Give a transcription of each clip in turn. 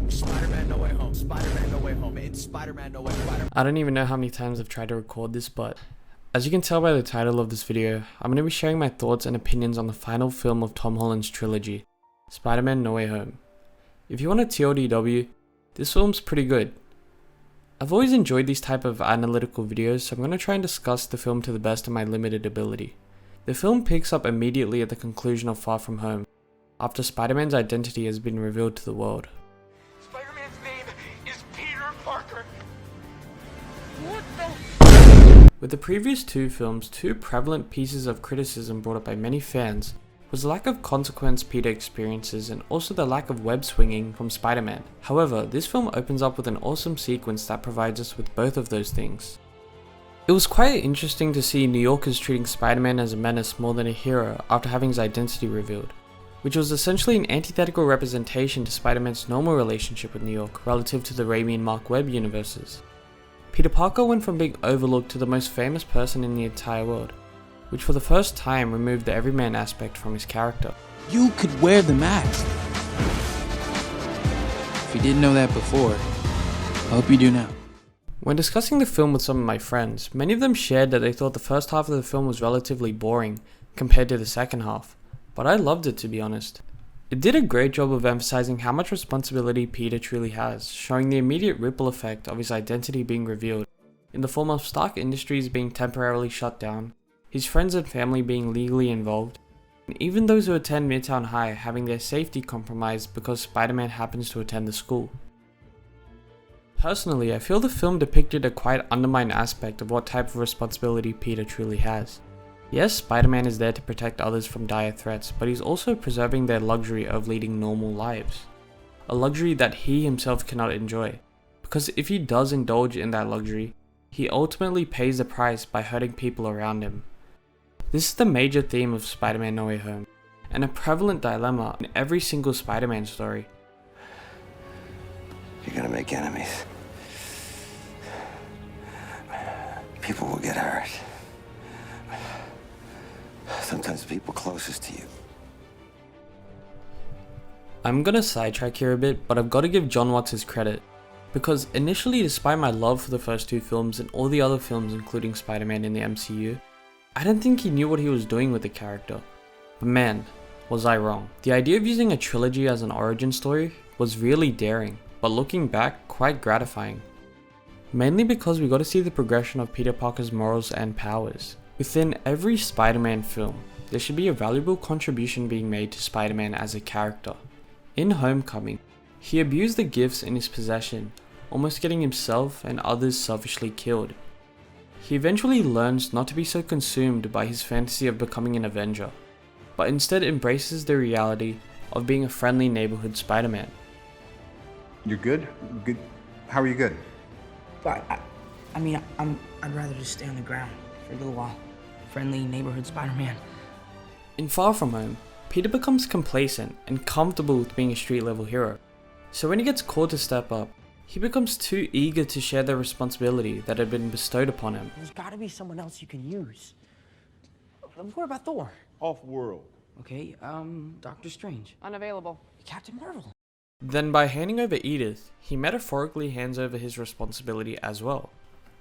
home. Spider-Man No Way Home. Spider-Man No Way Home. It's Spider-Man No Way Home. I don't even know how many times I've tried to record this, but as you can tell by the title of this video, I'm going to be sharing my thoughts and opinions on the final film of Tom Holland's trilogy, Spider-Man No Way Home. If you want a TLDW, this film's pretty good. I've always enjoyed these type of analytical videos, so I'm going to try and discuss the film to the best of my limited ability. The film picks up immediately at the conclusion of Far From Home, after Spider-Man's identity has been revealed to the world. Spider-Man's name is Peter Parker. What the? With the previous two films, two prevalent pieces of criticism brought up by many fans was the lack of consequence Peter experiences and also the lack of web swinging from Spider-Man. However, this film opens up with an awesome sequence that provides us with both of those things. It was quite interesting to see New Yorkers treating Spider-Man as a menace more than a hero after having his identity revealed, which was essentially an antithetical representation to Spider-Man's normal relationship with New York relative to the Raimi and Mark Webb universes. Peter Parker went from being overlooked to the most famous person in the entire world, which for the first time removed the everyman aspect from his character. You could wear the mask. If you didn't know that before, I hope you do now. When discussing the film with some of my friends, many of them shared that they thought the first half of the film was relatively boring compared to the second half, but I loved it, to be honest. It did a great job of emphasizing how much responsibility Peter truly has, showing the immediate ripple effect of his identity being revealed, in the form of Stark Industries being temporarily shut down, his friends and family being legally involved, and even those who attend Midtown High having their safety compromised because Spider-Man happens to attend the school. Personally, I feel the film depicted a quite undermined aspect of what type of responsibility Peter truly has. Yes, Spider-Man is there to protect others from dire threats, but he's also preserving their luxury of leading normal lives. A luxury that he himself cannot enjoy, because if he does indulge in that luxury, he ultimately pays the price by hurting people around him. This is the major theme of Spider-Man No Way Home, and a prevalent dilemma in every single Spider-Man story. You're gonna make enemies. People will get hurt. Sometimes people closest to you. I'm gonna sidetrack here a bit, but I've got to give John Watts his credit, because initially, despite my love for the first two films and all the other films including Spider-Man in the MCU, I didn't think he knew what he was doing with the character. But man, was I wrong. The idea of using a trilogy as an origin story was really daring, but looking back, quite gratifying. Mainly because we got to see the progression of Peter Parker's morals and powers. Within every Spider-Man film, there should be a valuable contribution being made to Spider-Man as a character. In Homecoming, he abused the gifts in his possession, almost getting himself and others selfishly killed. He eventually learns not to be so consumed by his fantasy of becoming an Avenger, but instead embraces the reality of being a friendly neighborhood Spider-Man. You're good? Good. How are you good? But I'd rather just stay on the ground for a little while. Friendly neighborhood Spider-Man. In Far From Home, Peter becomes complacent and comfortable with being a street-level hero. So when he gets called to step up, he becomes too eager to share the responsibility that had been bestowed upon him. There's gotta be someone else you can use. What about Thor? Off-world. Okay, Doctor Strange. Unavailable. Captain Marvel. Then by handing over Edith, he metaphorically hands over his responsibility as well.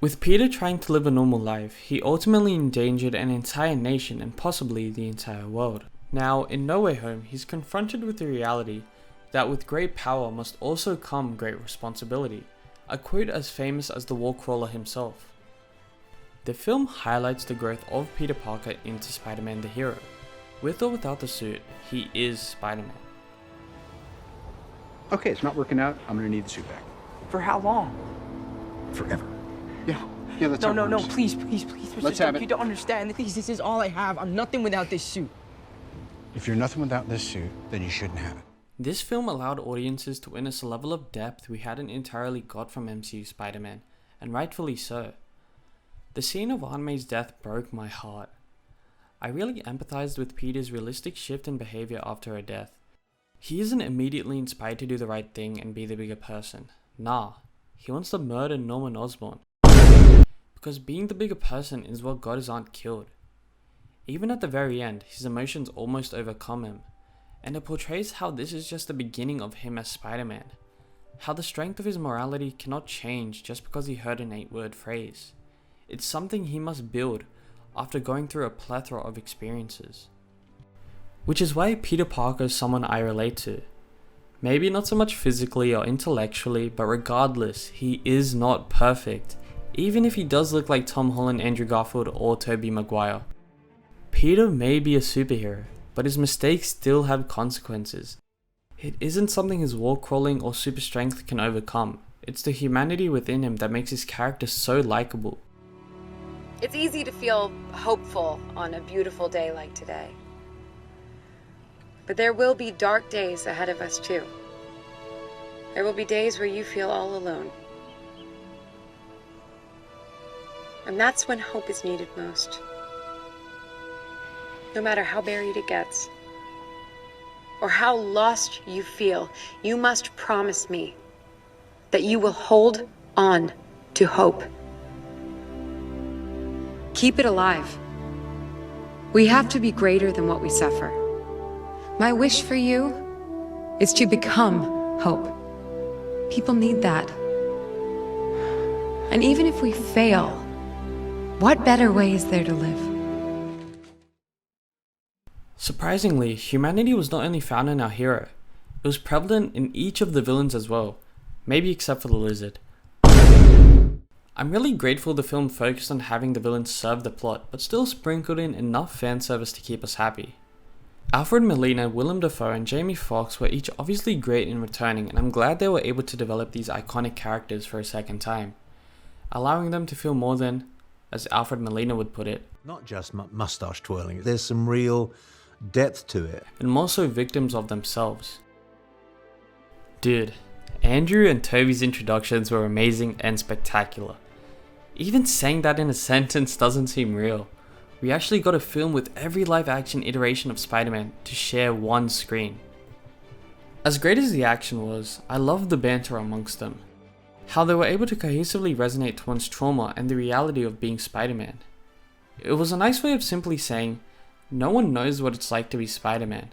With Peter trying to live a normal life, he ultimately endangered an entire nation and possibly the entire world. Now, in No Way Home, he's confronted with the reality that with great power must also come great responsibility, a quote as famous as the wall crawler himself. The film highlights the growth of Peter Parker into Spider-Man the hero. With or without the suit, he is Spider-Man. Okay, it's not working out. I'm gonna need the suit back. For how long? Forever. Yeah, that's No, how it no, works. please, Mr. Let's Stark, have it. you don't understand. Please, this is all I have. I'm nothing without this suit. If you're nothing without this suit, then you shouldn't have it. This film allowed audiences to witness a level of depth we hadn't entirely got from MCU Spider-Man, and rightfully so. The scene of Aunt May's death broke my heart. I really empathized with Peter's realistic shift in behavior after her death. He isn't immediately inspired to do the right thing and be the bigger person. Nah, he wants to murder Norman Osborn. Because being the bigger person is what got his aunt killed. Even at the very end, his emotions almost overcome him, and it portrays how this is just the beginning of him as Spider-Man. How the strength of his morality cannot change just because he heard an 8-word phrase. It's something he must build after going through a plethora of experiences. Which is why Peter Parker is someone I relate to. Maybe not so much physically or intellectually, but regardless, he is not perfect, even if he does look like Tom Holland, Andrew Garfield, or Tobey Maguire. Peter may be a superhero, but his mistakes still have consequences. It isn't something his wall crawling or super strength can overcome. It's the humanity within him that makes his character so likable. It's easy to feel hopeful on a beautiful day like today. But there will be dark days ahead of us too. There will be days where you feel all alone. And that's when hope is needed most. No matter how buried it gets, or how lost you feel, you must promise me that you will hold on to hope. Keep it alive. We have to be greater than what we suffer. My wish for you is to become hope. People need that. And even if we fail, what better way is there to live? Surprisingly, humanity was not only found in our hero, it was prevalent in each of the villains as well, maybe except for the lizard. I'm really grateful the film focused on having the villains serve the plot, but still sprinkled in enough fan service to keep us happy. Alfred Molina, Willem Dafoe, and Jamie Foxx were each obviously great in returning, and I'm glad they were able to develop these iconic characters for a second time, allowing them to feel more than, as Alfred Molina would put it, not just mustache twirling, there's some real depth to it. And more so victims of themselves. Dude, Andrew and Tobey's introductions were amazing and spectacular. Even saying that in a sentence doesn't seem real. We actually got a film with every live-action iteration of Spider-Man to share one screen. As great as the action was, I loved the banter amongst them. How they were able to cohesively resonate to one's trauma and the reality of being Spider-Man. It was a nice way of simply saying, no one knows what it's like to be Spider-Man.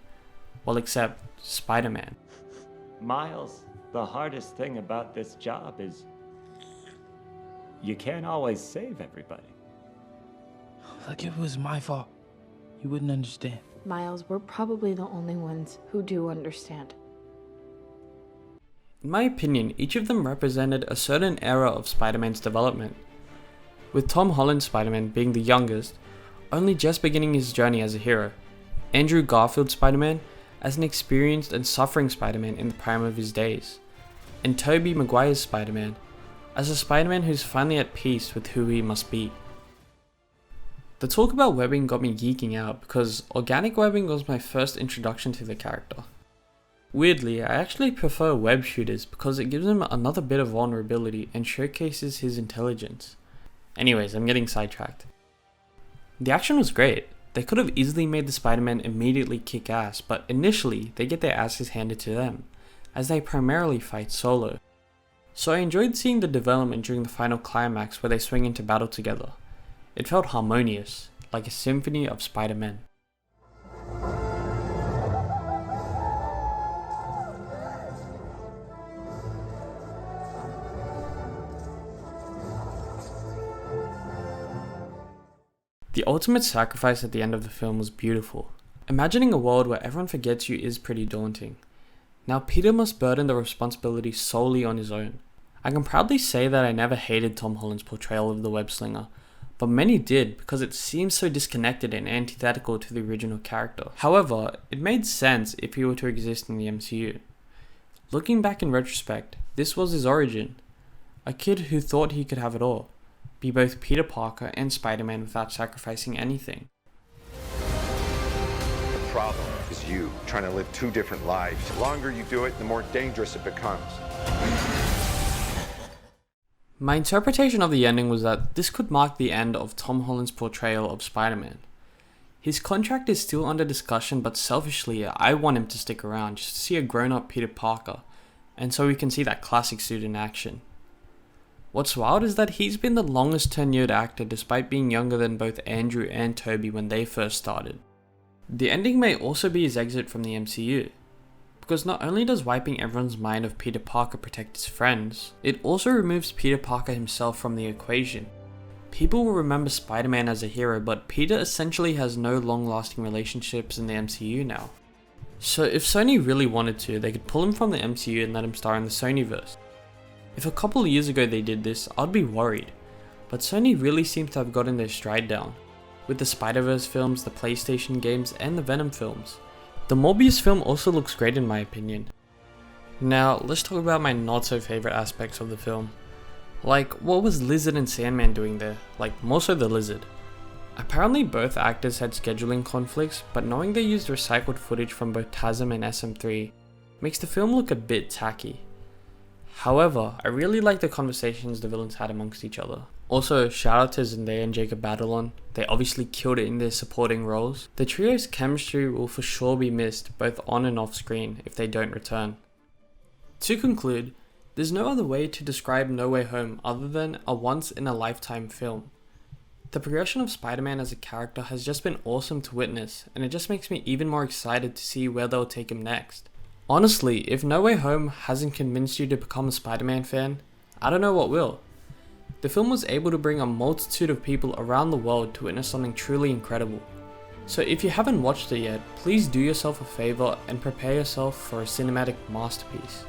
Well, except Spider-Man. Miles, the hardest thing about this job is you can't always save everybody. Like if it was my fault, you wouldn't understand. Miles, we're probably the only ones who do understand. In my opinion, each of them represented a certain era of Spider-Man's development. With Tom Holland's Spider-Man being the youngest, only just beginning his journey as a hero, Andrew Garfield's Spider-Man as an experienced and suffering Spider-Man in the prime of his days, and Tobey Maguire's Spider-Man as a Spider-Man who's finally at peace with who he must be. The talk about webbing got me geeking out because organic webbing was my first introduction to the character. Weirdly, I actually prefer web shooters because it gives him another bit of vulnerability and showcases his intelligence. Anyways, I'm getting sidetracked. The action was great. They could have easily made the Spider-Man immediately kick ass, but initially they get their asses handed to them, as they primarily fight solo. So I enjoyed seeing the development during the final climax where they swing into battle together. It felt harmonious, like a symphony of Spider-Men. The ultimate sacrifice at the end of the film was beautiful. Imagining a world where everyone forgets you is pretty daunting. Now Peter must burden the responsibility solely on his own. I can proudly say that I never hated Tom Holland's portrayal of the web slinger, but many did because it seems so disconnected and antithetical to the original character. However, it made sense if he were to exist in the MCU. Looking back in retrospect, this was his origin. A kid who thought he could have it all, be both Peter Parker and Spider-Man without sacrificing anything. The problem is you trying to live two different lives. The longer you do it, the more dangerous it becomes. My interpretation of the ending was that this could mark the end of Tom Holland's portrayal of Spider-Man. His contract is still under discussion, but selfishly, I want him to stick around just to see a grown-up Peter Parker, and so we can see that classic suit in action. What's wild is that he's been the longest tenured actor despite being younger than both Andrew and Tobey when they first started. The ending may also be his exit from the MCU, because not only does wiping everyone's mind of Peter Parker protect his friends, it also removes Peter Parker himself from the equation. People will remember Spider-Man as a hero, but Peter essentially has no long-lasting relationships in the MCU now. So if Sony really wanted to, they could pull him from the MCU and let him star in the Sonyverse. If a couple of years ago they did this, I'd be worried, but Sony really seems to have gotten their stride down, with the Spider-Verse films, the PlayStation games, and the Venom films. The Morbius film also looks great in my opinion. Now, let's talk about my not so favorite aspects of the film. Like, what was Lizard and Sandman doing there? Like, more so the Lizard. Apparently both actors had scheduling conflicts, but knowing they used recycled footage from both TASM and SM3 makes the film look a bit tacky. However, I really like the conversations the villains had amongst each other. Also, shout out to Zendaya and Jacob Batalon, they obviously killed it in their supporting roles. The trio's chemistry will for sure be missed both on and off screen if they don't return. To conclude, there's no other way to describe No Way Home other than a once-in-a-lifetime film. The progression of Spider-Man as a character has just been awesome to witness, and it just makes me even more excited to see where they'll take him next. Honestly, if No Way Home hasn't convinced you to become a Spider-Man fan, I don't know what will. The film was able to bring a multitude of people around the world to witness something truly incredible. So if you haven't watched it yet, please do yourself a favor and prepare yourself for a cinematic masterpiece.